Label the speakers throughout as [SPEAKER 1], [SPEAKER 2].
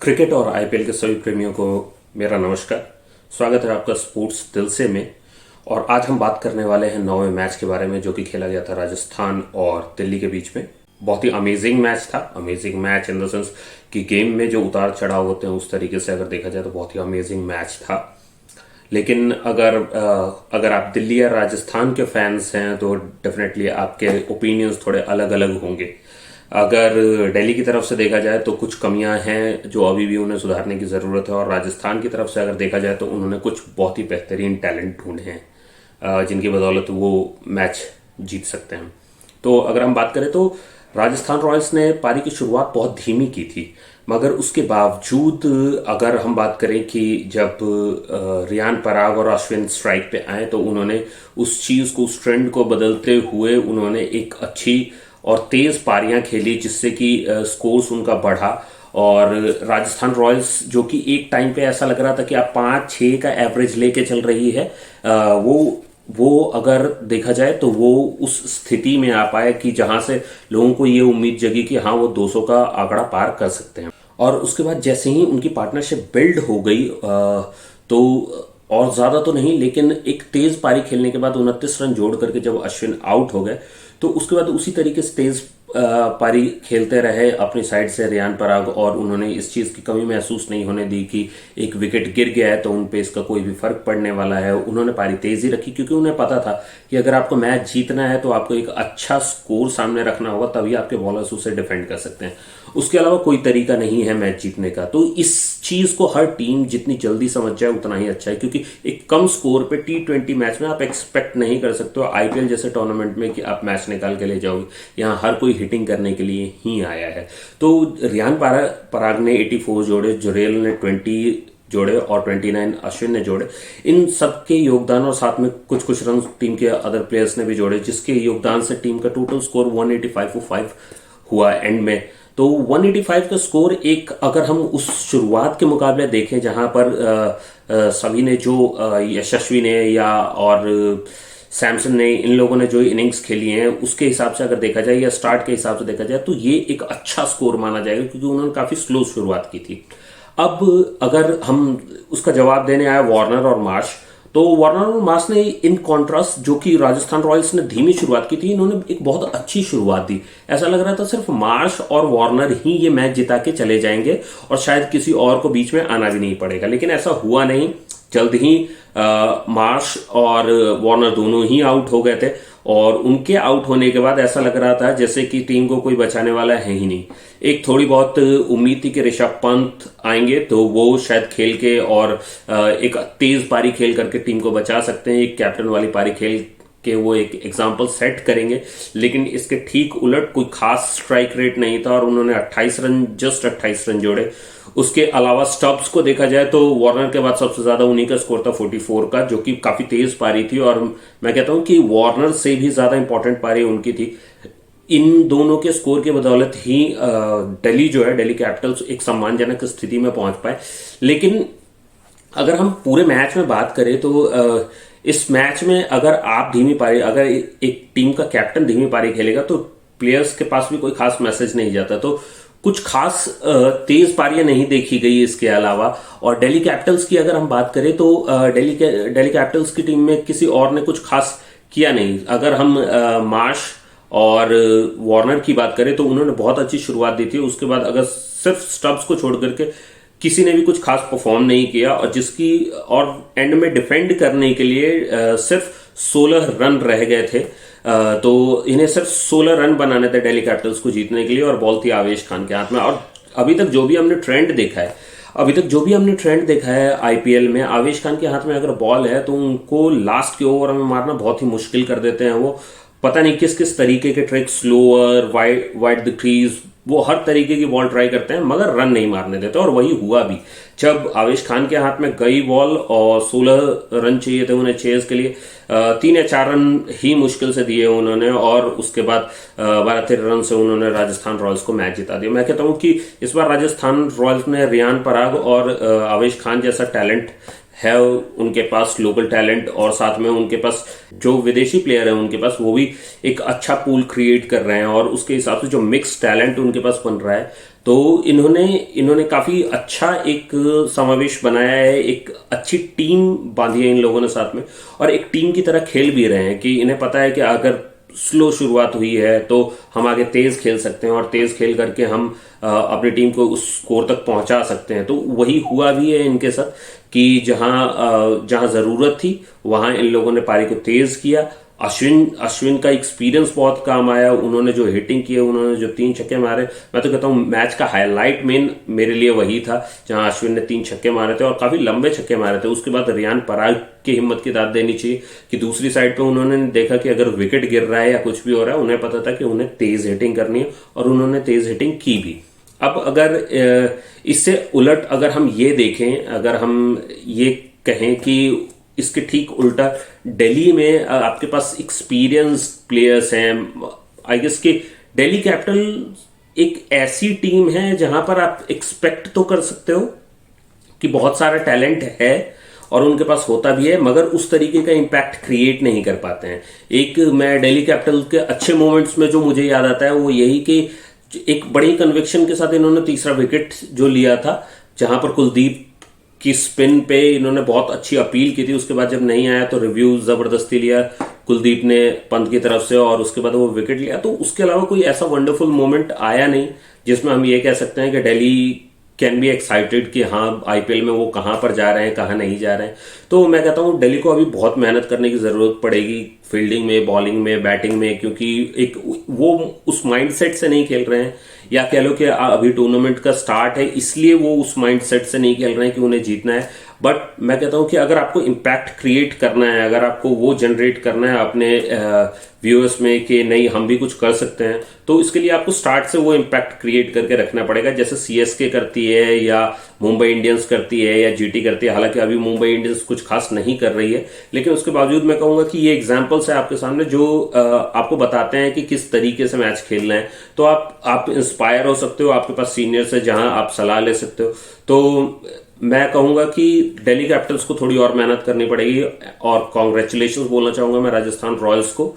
[SPEAKER 1] Cricket और IPL के सभी प्रेमियों को मेरा नमस्कार। स्वागत है आपका स्पोर्ट्स दिल से में। और आज हम बात करने वाले हैं 9वें मैच के बारे में जो कि खेला गया था राजस्थान और दिल्ली के बीच में। बहुत ही अमेजिंग मैच था। Amazing match in the sense कि गेम में जो उतार चढ़ाव होते हैं उस तरीके से अगर देखा जाए तो बहुत ही अमेजिंग मैच था। लेकिन अगर आप दिल्ली या राजस्थान के फैंस हैं तो डेफिनेटली आपके ओपिनियंस थोड़े अलग अलग होंगे। अगर दिल्ली की तरफ से देखा जाए तो कुछ कमियां हैं जो अभी भी उन्हें सुधारने की ज़रूरत है, और राजस्थान की तरफ से अगर देखा जाए तो उन्होंने कुछ बहुत ही बेहतरीन टैलेंट ढूंढे हैं जिनकी बदौलत वो मैच जीत सकते हैं। तो अगर हम बात करें तो राजस्थान रॉयल्स ने पारी की शुरुआत बहुत धीमी की थी, मगर उसके बावजूद अगर हम बात करें कि जब रियान पराग और अश्विन स्ट्राइक पे आए तो उन्होंने उस चीज़ को, उस ट्रेंड को बदलते हुए उन्होंने एक अच्छी और तेज पारियां खेली जिससे कि स्कोर्स उनका बढ़ा। और राजस्थान रॉयल्स जो कि एक टाइम पे ऐसा लग रहा था कि आप 5-6 का एवरेज लेके चल रही है, वो अगर देखा जाए तो वो उस स्थिति में आ पाए कि जहां से लोगों को ये उम्मीद जगी कि हाँ वो 200 का आंकड़ा पार कर सकते हैं। और उसके बाद जैसे ही उनकी पार्टनरशिप बिल्ड हो गई तो और ज्यादा तो नहीं लेकिन एक तेज पारी खेलने के बाद 29 रन जोड़ करके जब अश्विन आउट हो गए तो उसके बाद उसी तरीके से तेज पारी खेलते रहे अपनी साइड से रियान पराग, और उन्होंने इस चीज की कमी महसूस नहीं होने दी कि एक विकेट गिर गया है तो उन पे इसका कोई भी फर्क पड़ने वाला है। उन्होंने पारी तेजी रखी क्योंकि उन्हें पता था कि अगर आपको मैच जीतना है तो आपको एक अच्छा स्कोर सामने रखना होगा, तभी आपके बॉलर्स उसे डिफेंड कर सकते हैं। उसके अलावा कोई तरीका नहीं है मैच जीतने का। तो इस चीज को हर टीम जितनी जल्दी समझ जाए उतना ही अच्छा है, क्योंकि एक कम स्कोर पे T20 मैच में आप एक्सपेक्ट नहीं कर सकते हो आईपीएल जैसे टूर्नामेंट में कि आप मैच निकाल के ले जाओगे। यहाँ हर कोई हिटिंग करने के लिए ही आया है। तो रियान पराग ने 84 जोड़े, जुरेल ने 20 जोड़े और 29 अश्विन ने जोड़े। इन सबके योगदान और साथ में कुछ कुछ रन टीम के अदर प्लेयर्स ने भी जोड़े, जिसके योगदान से टीम का टोटल स्कोर 185 हुआ एंड में। तो 185 का स्कोर एक, अगर हम उस शुरुआत के मुकाबले देखें जहां पर सभी ने जो यशस्वी ने या और सैमसन ने, इन लोगों ने जो इनिंग्स खेली हैं उसके हिसाब से अगर देखा जाए या स्टार्ट के हिसाब से देखा जाए तो ये एक अच्छा स्कोर माना जाएगा, क्योंकि उन्होंने काफी स्लो शुरुआत की थी। अब अगर हम उसका जवाब देने आए वार्नर और मार्श, तो वार्नर और मार्श ने इन कॉन्ट्रास्ट जो कि राजस्थान रॉयल्स ने धीमी शुरुआत की थी, इन्होंने एक बहुत अच्छी शुरुआत दी। ऐसा लग रहा था सिर्फ मार्श और वार्नर ही ये मैच जिता के चले जाएंगे और शायद किसी और को बीच में आना भी नहीं पड़ेगा, लेकिन ऐसा हुआ नहीं। जल्द ही मार्श और वार्नर दोनों ही आउट हो गए थे, और उनके आउट होने के बाद ऐसा लग रहा था जैसे कि टीम को कोई बचाने वाला है ही नहीं। एक थोड़ी बहुत उम्मीद थी कि ऋषभ पंत आएंगे तो वो शायद खेल के और एक तेज पारी खेल करके टीम को बचा सकते हैं, एक कैप्टन वाली पारी खेल के वो एक एग्जाम्पल सेट करेंगे। लेकिन इसके ठीक उलट कोई खास स्ट्राइक रेट नहीं था और उन्होंने 28 रन जोड़े। उसके अलावा स्टब्स को देखा जाए तो वार्नर के बाद सबसे ज्यादा उन्हीं का स्कोर था 44 का, जो कि काफी तेज पारी थी, और मैं कहता हूं कि वार्नर से भी ज्यादा इंपॉर्टेंट पारी उनकी थी। इन दोनों के स्कोर की बदौलत ही दिल्ली जो है, दिल्ली कैपिटल्स एक सम्मानजनक स्थिति में पहुंच पाए। लेकिन अगर हम पूरे मैच में बात करें तो इस मैच में अगर आप धीमी पारी, अगर एक टीम का कैप्टन धीमी पारी खेलेगा तो प्लेयर्स के पास भी कोई खास मैसेज नहीं जाता। तो कुछ खास तेज पारियां नहीं देखी गई इसके अलावा। और दिल्ली कैपिटल्स की अगर हम बात करें तो दिल्ली कैपिटल्स की टीम में किसी और ने कुछ खास किया नहीं। अगर हम मार्श और वार्नर की बात करें तो उन्होंने बहुत अच्छी शुरुआत दी थी। उसके बाद अगर सिर्फ स्टब्स को छोड़ करके किसी ने भी कुछ खास परफॉर्म नहीं किया, और जिसकी और एंड में डिफेंड करने के लिए सिर्फ 16 रन रह गए थे। तो इन्हें सिर्फ 16 रन बनाने थे दिल्ली कैपिटल्स को जीतने के लिए, और बॉल थी आवेश खान के हाथ में। और अभी तक जो भी हमने ट्रेंड देखा है आईपीएल में, आवेश खान के हाथ में अगर बॉल है तो उनको लास्ट के ओवर में मारना बहुत ही मुश्किल कर देते हैं। वो पता नहीं किस किस तरीके के trick, slower, wide the crease, वो हर तरीके की बॉल ट्राई करते हैं मगर रन नहीं मारने देते। और वही हुआ भी, जब आवेश खान के हाथ में गई बॉल और 16 रन चाहिए थे उन्हें चेज के लिए, 3 या 4 रन ही मुश्किल से दिए उन्होंने, और उसके बाद 12-13 रन से उन्होंने राजस्थान रॉयल्स को मैच जिता दिया। मैं कहता हूं कि इस बार राजस्थान रॉयल्स ने रियान पराग और आवेश खान जैसा टैलेंट है उनके पास, लोकल टैलेंट, और साथ में उनके पास जो विदेशी प्लेयर है उनके पास वो भी एक अच्छा पूल क्रिएट कर रहे हैं, और उसके हिसाब से जो मिक्स टैलेंट उनके पास बन रहा है तो इन्होंने इन्होंने काफी अच्छा एक समावेश बनाया है, एक अच्छी टीम बांधी है इन लोगों ने साथ में, और एक टीम की तरह खेल भी रहे हैं कि इन्हें पता है कि अगर स्लो शुरुआत हुई है तो हम आगे तेज खेल सकते हैं और तेज खेल करके हम अपनी टीम को उस स्कोर तक पहुंचा सकते हैं। तो वही हुआ भी है इनके साथ कि जहां जरूरत थी वहां इन लोगों ने पारी को तेज किया। अश्विन का एक्सपीरियंस बहुत काम आया, उन्होंने जो हिटिंग की है, उन्होंने जो 3 छक्के मारे, मैं तो कहता हूं मैच का हाईलाइट मेन मेरे लिए वही था जहां अश्विन ने 3 छक्के मारे थे और काफी लंबे छक्के मारे थे। उसके बाद रियान पराग की हिम्मत की दाद देनी चाहिए कि दूसरी साइड पे उन्होंने देखा कि अगर विकेट गिर रहा है या कुछ भी हो रहा है, उन्हें पता था कि उन्हें तेज हिटिंग करनी है और उन्होंने तेज हिटिंग की भी। अब अगर इससे उलट अगर हम ये देखें, अगर हम ये कहें कि इसके ठीक उल्टा दिल्ली में आपके पास एक्सपीरियंस प्लेयर्स हैं, आई गेस कि दिल्ली कैपिटल एक ऐसी टीम है जहां पर आप एक्सपेक्ट तो कर सकते हो कि बहुत सारा टैलेंट है और उनके पास होता भी है, मगर उस तरीके का इंपैक्ट क्रिएट नहीं कर पाते हैं। एक मैं दिल्ली कैपिटल के अच्छे मोमेंट्स में जो मुझे याद आता है वो यही कि एक बड़ी कन्विक्शन के साथ इन्होंने तीसरा विकेट जो लिया था, जहां पर कुलदीप की स्पिन पे इन्होंने बहुत अच्छी अपील की थी। उसके बाद जब नहीं आया तो रिव्यू जबरदस्ती लिया कुलदीप ने पंत की तरफ से और उसके बाद वो विकेट लिया। तो उसके अलावा कोई ऐसा वंडरफुल मोमेंट आया नहीं जिसमें हम ये कह सकते हैं कि दिल्ली कैन बी एक्साइटेड कि हाँ आईपीएल में वो कहां पर जा रहे हैं, कहां नहीं जा रहे हैं। तो मैं कहता हूं दिल्ली को अभी बहुत मेहनत करने की जरूरत पड़ेगी फील्डिंग में, बॉलिंग में, बैटिंग में, क्योंकि एक वो उस माइंडसेट से नहीं खेल रहे हैं, या कह लो कि अभी टूर्नामेंट का स्टार्ट है इसलिए वो उस माइंडसेट से नहीं खेल रहे हैं कि उन्हें जीतना है। बट मैं कहता हूं कि अगर आपको इम्पैक्ट क्रिएट करना है, अगर आपको वो जनरेट करना है अपने व्यूअर्स में कि नहीं हम भी कुछ कर सकते हैं, तो इसके लिए आपको स्टार्ट से वो इम्पैक्ट क्रिएट करके रखना पड़ेगा, जैसे सीएसके करती है या मुंबई इंडियंस करती है या जीटी करती है। हालांकि अभी मुंबई इंडियंस कुछ खास नहीं कर रही है, लेकिन उसके बावजूद मैं कहूंगा कि ये एग्जाम्पल्स है आपके सामने जो आपको बताते हैं कि किस तरीके से मैच खेलना है। तो आप इंस्पायर हो सकते हो, आपके पास सीनियर से जहां आप सलाह ले सकते हो। तो मैं कहूंगा कि दिल्ली कैपिटल्स को थोड़ी और मेहनत करनी पड़ेगी और कॉन्ग्रेचुलेशन बोलना चाहूंगा मैं राजस्थान रॉयल्स को।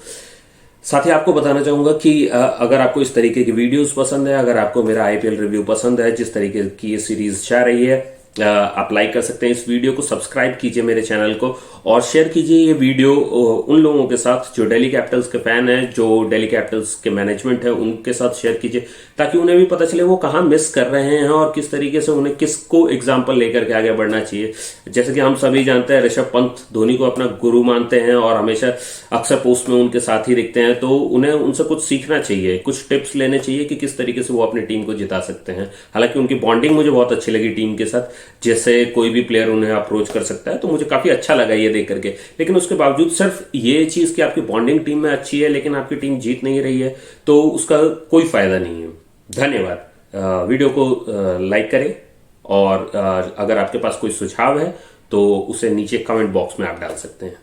[SPEAKER 1] साथ ही आपको बताना चाहूंगा कि अगर आपको इस तरीके की वीडियोस पसंद है, अगर आपको मेरा आईपीएल रिव्यू पसंद है, जिस तरीके की ये सीरीज चाह रही है, आप लाइक कर सकते हैं इस वीडियो को, सब्सक्राइब कीजिए मेरे चैनल को और शेयर कीजिए ये वीडियो उन लोगों के साथ जो दिल्ली कैपिटल्स के फैन हैं, जो दिल्ली कैपिटल्स के मैनेजमेंट है उनके साथ शेयर कीजिए, ताकि उन्हें भी पता चले वो कहाँ मिस कर रहे हैं और किस तरीके से उन्हें किसको एग्जाम्पल लेकर के आगे बढ़ना चाहिए। जैसे कि हम सभी जानते हैं ऋषभ पंत धोनी को अपना गुरु मानते हैं और हमेशा अक्सर पोस्ट में उनके साथ ही दिखते हैं, तो उन्हें उनसे कुछ सीखना चाहिए, कुछ टिप्स लेने चाहिए कि किस तरीके से वो अपनी टीम को जिता सकते हैं। हालांकि उनकी बॉन्डिंग मुझे बहुत अच्छी लगी टीम के साथ, जैसे कोई भी प्लेयर उन्हें अप्रोच कर सकता है, तो मुझे काफी अच्छा लगा ये देख करके। लेकिन उसके बावजूद सिर्फ ये चीज कि आपकी बॉन्डिंग टीम में अच्छी है लेकिन आपकी टीम जीत नहीं रही है, तो उसका कोई फायदा नहीं है। धन्यवाद। वीडियो को लाइक करें और अगर आपके पास कोई सुझाव है तो उसे नीचे कमेंट बॉक्स में आप डाल सकते हैं।